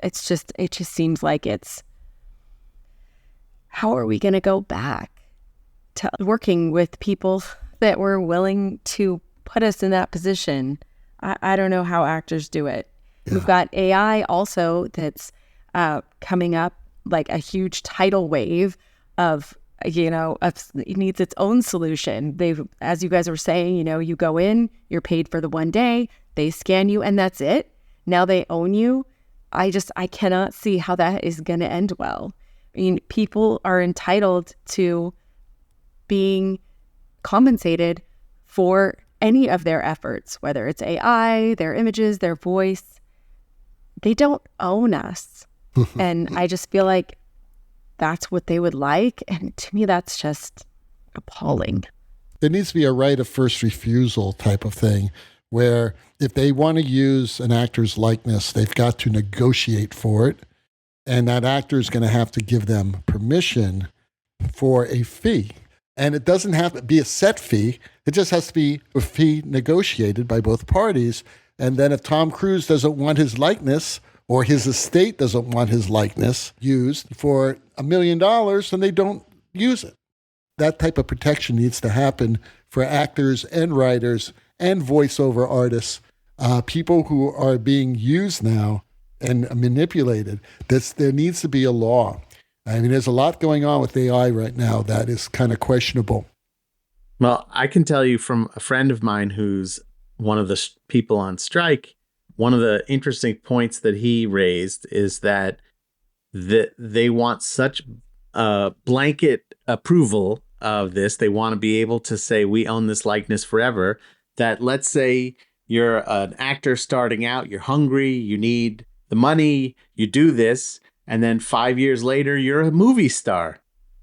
it just seems like how are we going to go back to working with people that were willing to put us in that position? I don't know how actors do it. Yeah. We've got AI also that's coming up, like a huge tidal wave of it needs its own solution. As you guys were saying, you go in, you're paid for the one day, they scan you, and that's it. Now they own you. I cannot see how that is going to end well. I mean, people are entitled to being compensated for any of their efforts, whether it's AI, their images, their voice. They don't own us. And I just feel like that's what they would like. And to me, that's just appalling. There needs to be a right of first refusal type of thing where if they want to use an actor's likeness, they've got to negotiate for it. And that actor is going to have to give them permission for a fee. And it doesn't have to be a set fee. It just has to be a fee negotiated by both parties. And then if Tom Cruise doesn't want his likeness or his estate doesn't want his likeness used for $1 million, then they don't use it. That type of protection needs to happen for actors and writers and voiceover artists, people who are being used now and manipulated. There needs to be a law. I mean, there's a lot going on with AI right now that is kind of questionable. Well, I can tell you from a friend of mine who's one of the people on strike, one of the interesting points that he raised is that they want such blanket approval of this. They want to be able to say, we own this likeness forever, that let's say you're an actor starting out, you're hungry, you need the money, you do this, and then 5 years later, you're a movie star.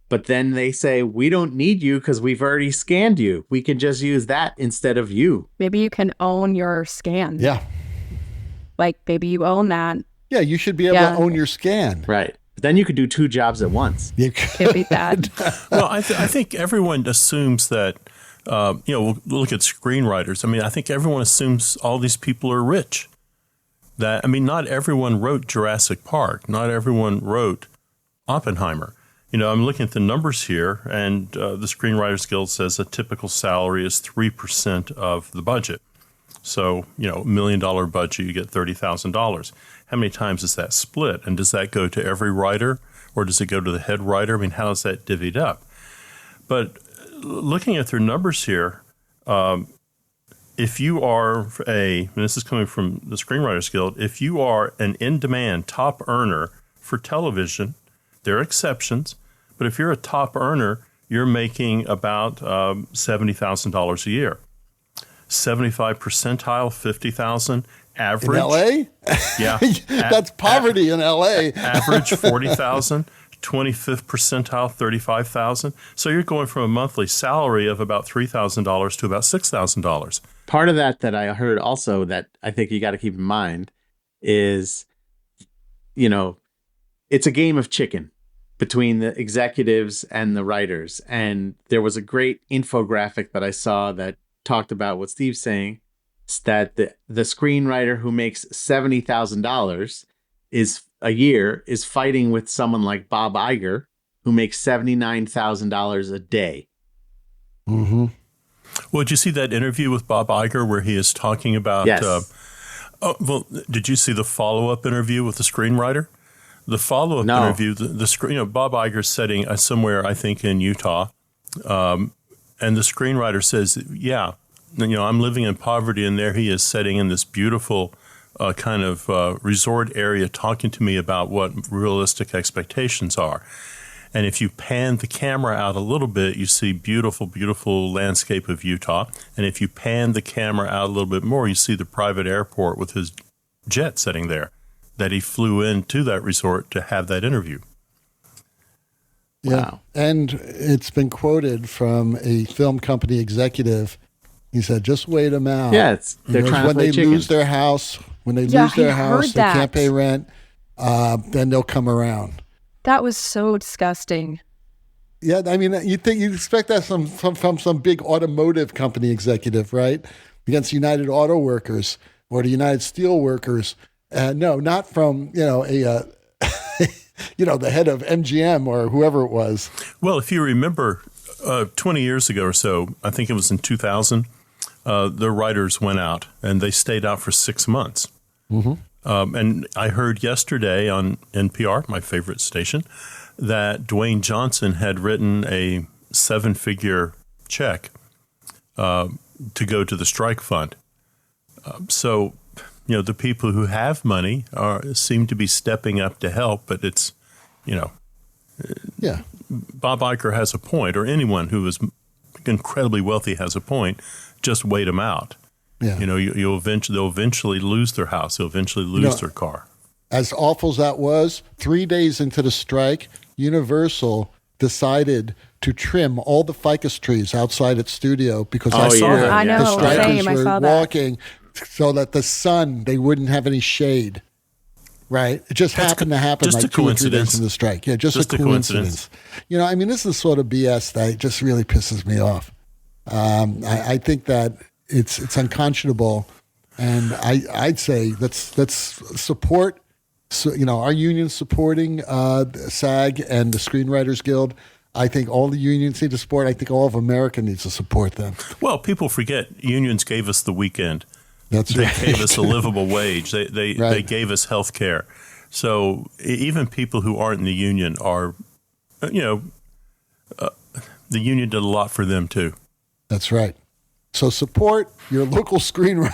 But then they say, we don't need you because we've already scanned you. We can just use that instead of you. Maybe you can own your scan. Yeah. Like maybe you own that. Yeah, you should be able to own your scan. Right. But then you could do 2 jobs at once. You can't beat that. Well, I think everyone assumes that We'll look at screenwriters. I mean, I think everyone assumes all these people are rich. Not everyone wrote Jurassic Park. Not everyone wrote Oppenheimer. I'm looking at the numbers here, and the Screenwriters Guild says a typical salary is 3% of the budget. So, $1 million budget, you get $30,000. How many times is that split? And does that go to every writer, or does it go to the head writer? I mean, how is that divvied up? But looking at their numbers here, if you are and this is coming from the Screenwriters Guild, if you are an in-demand top earner for television, there are exceptions, but if you're a top earner, you're making about $70,000 a year. 75 percentile, 50,000. Average. In L.A.? Yeah. That's poverty in L.A. Average, 40,000. 25th percentile, 35,000. So you're going from a monthly salary of about $3,000 to about $6,000. Part of that I heard also that I think you got to keep in mind is, it's a game of chicken between the executives and the writers. And there was a great infographic that I saw that talked about what Steve's saying, that the screenwriter who makes $70,000 a year is fighting with someone like Bob Iger, who makes $79,000 a day. Mm-hmm. Well, did you see that interview with Bob Iger where he is talking about? Yes. Did you see the follow-up interview with the screenwriter? The follow-up interview, Bob Iger's sitting somewhere, I think, in Utah, and the screenwriter says, "Yeah, I'm living in poverty," and there he is sitting in this beautiful kind of resort area talking to me about what realistic expectations are. And if you pan the camera out a little bit, you see beautiful, beautiful landscape of Utah. And if you pan the camera out a little bit more, you see the private airport with his jet sitting there that he flew into that resort to have that interview. Yeah. Wow. And it's been quoted from a film company executive. He said, just wait them out. Yeah, they're trying to play when they chicken. lose their house, they can't pay rent, then they'll come around. That was so disgusting. Yeah, I mean, you expect that from some big automotive company executive, right? Against United Auto Workers or the United Steel Workers. No, not from, the head of MGM or whoever it was. Well, if you remember 20 years ago or so, I think it was in 2000, the writers went out and they stayed out for 6 months. Mm-hmm. And I heard yesterday on NPR, my favorite station, that Dwayne Johnson had written a 7-figure check to go to the strike fund. So, the people who have money seem to be stepping up to help, but it's, yeah. Bob Iger has a point, or anyone who is incredibly wealthy has a point. Just wait them out. Yeah. They'll eventually lose their house. They'll eventually lose their car. As awful as that was, 3 days into the strike, Universal decided to trim all the ficus trees outside its studio because I saw that. I know, the strikers I were saw that. walking so that the sun, they wouldn't have any shade. Right? It just happened to happen just like a 2 or 3 days coincidence. into the strike. Yeah, just a coincidence. This is the sort of BS that just really pisses me off. I think that it's unconscionable, and I'd say let's support. So, our union supporting SAG and the Screenwriters Guild. I think all the unions need to support. I think all of America needs to support them. Well, people forget unions gave us the weekend. That's right. They gave us a livable wage. They gave us health care. So even people who aren't in the union are, the union did a lot for them too. That's right. So support your local screenwriter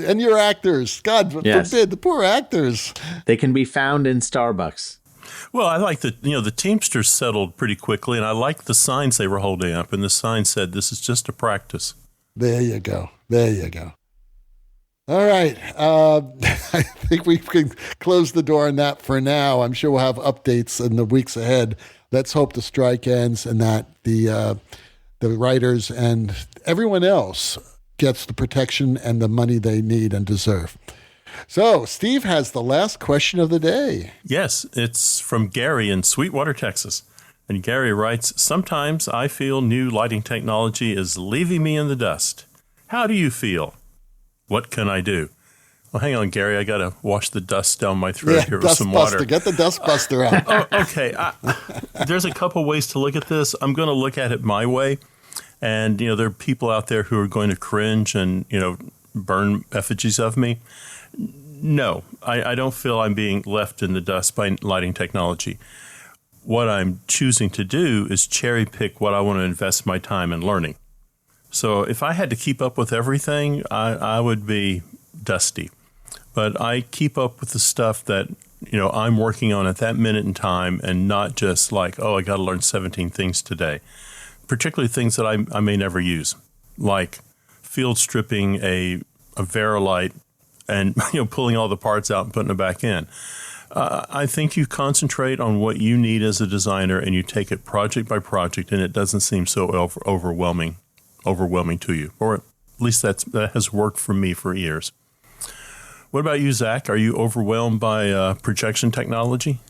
and your actors. God forbid, the poor actors. They can be found in Starbucks. Well, I like that, the Teamsters settled pretty quickly, and I liked the signs they were holding up, and the sign said, "This is just a practice." There you go. All right. I think we can close the door on that for now. I'm sure we'll have updates in the weeks ahead. Let's hope the strike ends and that the writers and everyone else gets the protection and the money they need and deserve. So Steve has the last question of the day. Yes, it's from Gary in Sweetwater, Texas. And Gary writes, sometimes I feel new lighting technology is leaving me in the dust. How do you feel? What can I do? Well, hang on, Gary. I got to wash the dust down my throat here with some water. Get the dust buster out. Okay. There's a couple ways to look at this. I'm going to look at it my way. And, there are people out there who are going to cringe and, burn effigies of me. No, I don't feel I'm being left in the dust by lighting technology. What I'm choosing to do is cherry pick what I want to invest my time in learning. So if I had to keep up with everything, I would be dusty. But I keep up with the stuff that, I'm working on at that minute in time, and not just like, I got to learn 17 things today. Particularly things that I may never use, like field stripping a Verilight and pulling all the parts out and putting it back in. I think you concentrate on what you need as a designer, and you take it project by project, and it doesn't seem so overwhelming to you, or at least that has worked for me for years. What about you, Zach? Are you overwhelmed by projection technology?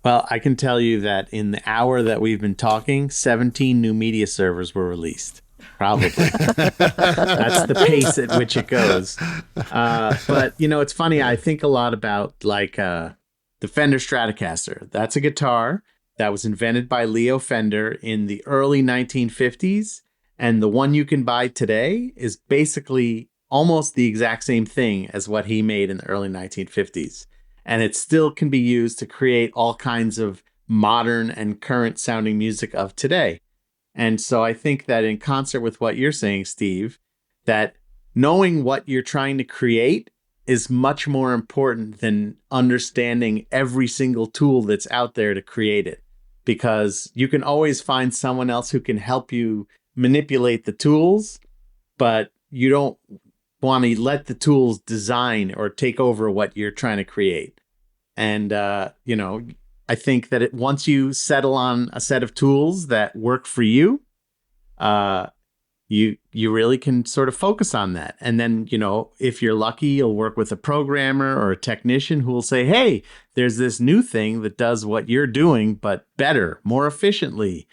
Well, I can tell you that in the hour that we've been talking, 17 new media servers were released. Probably. That's the pace at which it goes. But, it's funny. I think a lot about the Fender Stratocaster. That's a guitar that was invented by Leo Fender in the early 1950s. And the one you can buy today is basically almost the exact same thing as what he made in the early 1950s. And it still can be used to create all kinds of modern and current sounding music of today. And so I think that in concert with what you're saying, Steve, that knowing what you're trying to create is much more important than understanding every single tool that's out there to create it. Because you can always find someone else who can help you manipulate the tools, but you don't want to let the tools design or take over what you're trying to create. And, I think that once you settle on a set of tools that work for you, you really can sort of focus on that. And then, if you're lucky, you'll work with a programmer or a technician who will say, hey, there's this new thing that does what you're doing, but better, more efficiently,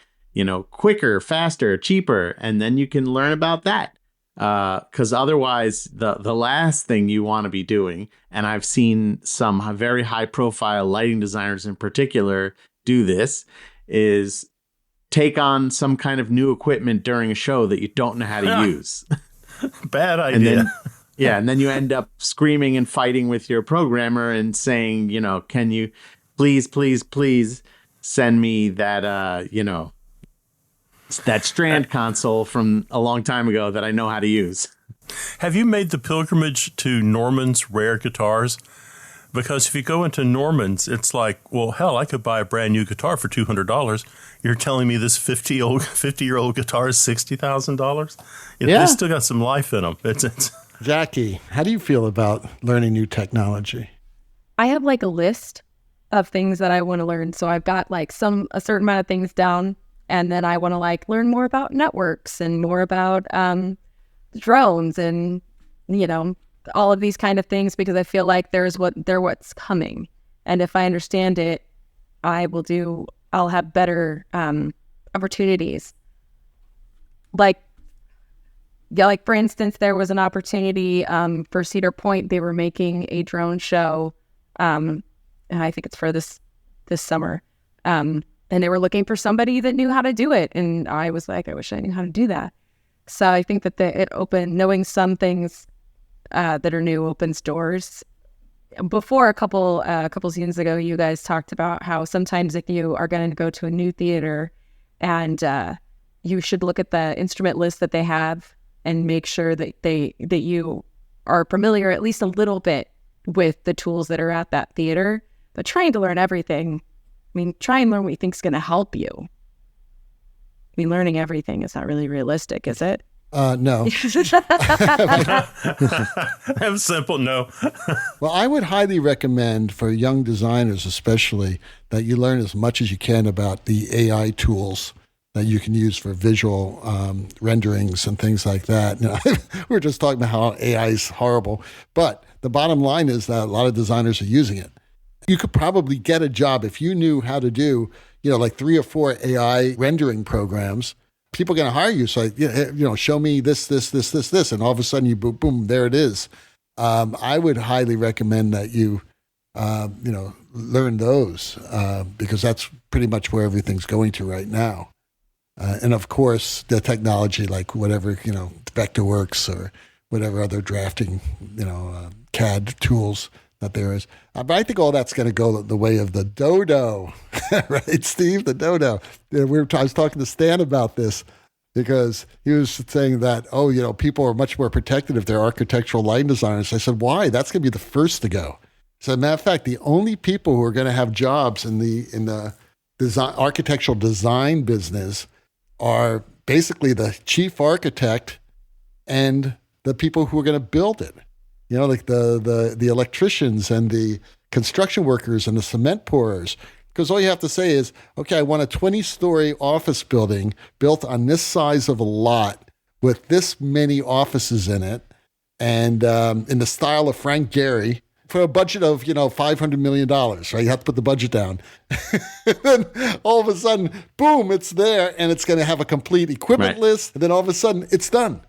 quicker, faster, cheaper. And then you can learn about that. Because otherwise, the last thing you want to be doing, and I've seen some very high-profile lighting designers in particular do this, is take on some kind of new equipment during a show that you don't know how to use. Bad idea. And then you end up screaming and fighting with your programmer and saying, can you please send me that, that Strand console from a long time ago that I know how to use. Have you made the pilgrimage to Norman's rare guitars? Because if you go into Norman's, it's like, well, hell, I could buy a brand new guitar for $200. You're telling me this 50-year-old guitar is $60,000? They still got some life in them. It's Jackie, how do you feel about learning new technology? I have a list of things that I want to learn. So I've got a certain amount of things down. And then I want to learn more about networks and more about drones and, all of these kind of things, because I feel like they're what's coming. And if I understand it, I'll have better opportunities. For instance, there was an opportunity for Cedar Point. They were making a drone show. And I think it's for this summer. And they were looking for somebody that knew how to do it. And I was like, I wish I knew how to do that. So I think that knowing some things that are new opens doors. Before a couple seasons ago, you guys talked about how sometimes if you are going to go to a new theater, and you should look at the instrument list that they have and make sure that you are familiar at least a little bit with the tools that are at that theater. But trying to learn everything, try and learn what you think is going to help you. Learning everything is not really realistic, is it? No. Have a simple no. Well, I would highly recommend for young designers especially that you learn as much as you can about the AI tools that you can use for visual renderings and things like that. We were just talking about how AI is horrible, but the bottom line is that a lot of designers are using it. You could probably get a job if you knew how to do, like 3 or 4 AI rendering programs, people are going to hire you. So, show me this, and all of a sudden you boom, boom, there it is. I would highly recommend that you, learn those because that's pretty much where everything's going to right now. And of course, the technology like whatever, Vectorworks or whatever other drafting, CAD tools that there is. But I think all that's going to go the way of the dodo, right, Steve? The dodo. I was talking to Stan about this because he was saying that, people are much more protected if they're architectural lighting designers. I said, why? That's going to be the first to go. So, matter of fact, the only people who are going to have jobs in the design, architectural design business are basically the chief architect and the people who are going to build it. Like the electricians and the construction workers and the cement pourers. Because all you have to say is, okay, I want a 20-story office building built on this size of a lot with this many offices in it and in the style of Frank Gehry for a budget of, $500 million, right? You have to put the budget down. Then all of a sudden, boom, it's there and it's going to have a complete equipment list. And then all of a sudden, it's done.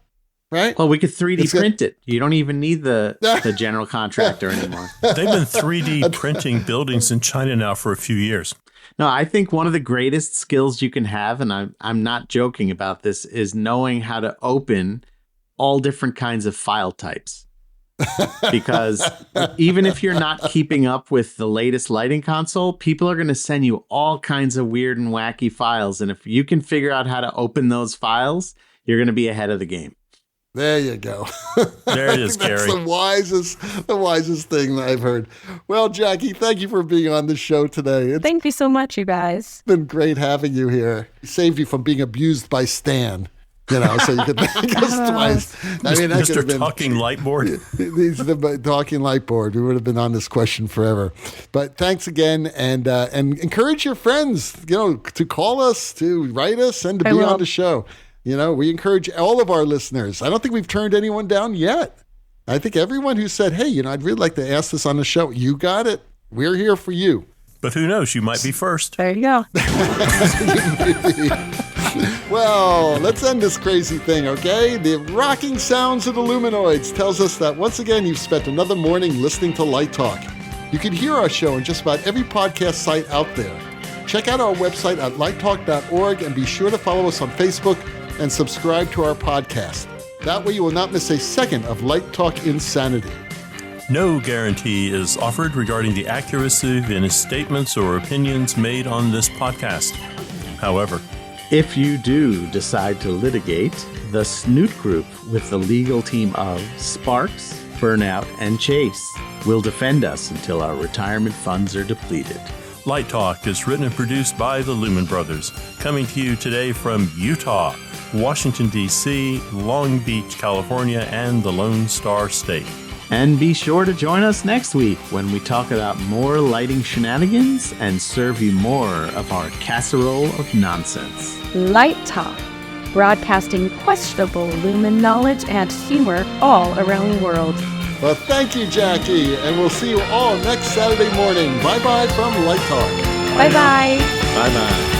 Right? Well, we could 3D print it. You don't even need the general contractor anymore. They've been 3D printing buildings in China now for a few years. No, I think one of the greatest skills you can have, and I'm not joking about this, is knowing how to open all different kinds of file types. Because even if you're not keeping up with the latest lighting console, people are going to send you all kinds of weird and wacky files. And if you can figure out how to open those files, you're going to be ahead of the game. There you go. There it is, Gary. That's the wisest thing that I've heard. Well, Jackie, thank you for being on the show today. Thank you so much, you guys. It's been great having you here. Saved you from being abused by Stan. So you could thank us twice. Mr. Talking Lightboard. He's the talking lightboard. We would have been on this question forever. But thanks again, and encourage your friends, to call us, to write us, and to be on the show. We encourage all of our listeners. I don't think we've turned anyone down yet. I think everyone who said, hey, I'd really like to ask this on the show, you got it. We're here for you. But who knows? You might be first. There you go. Well, let's end this crazy thing, okay? The rocking sounds of the Luminoids tells us that once again, you've spent another morning listening to Light Talk. You can hear our show on just about every podcast site out there. Check out our website at lighttalk.org and be sure to follow us on Facebook and subscribe to our podcast. That way you will not miss a second of Light Talk insanity. No guarantee is offered regarding the accuracy of any statements or opinions made on this podcast. However, if you do decide to litigate, the Snoot Group with the legal team of Sparks, Burnout, and Chase will defend us until our retirement funds are depleted. Light Talk is written and produced by the Lumen Brothers, coming to you today from Utah, Washington, D.C., Long Beach, California, and the Lone Star State. And be sure to join us next week when we talk about more lighting shenanigans and serve you more of our casserole of nonsense. Light Talk, broadcasting questionable lumen knowledge and humor all around the world. Well, thank you, Jackie, and we'll see you all next Saturday morning. Bye-bye from Light Talk. Bye-bye. Bye-bye.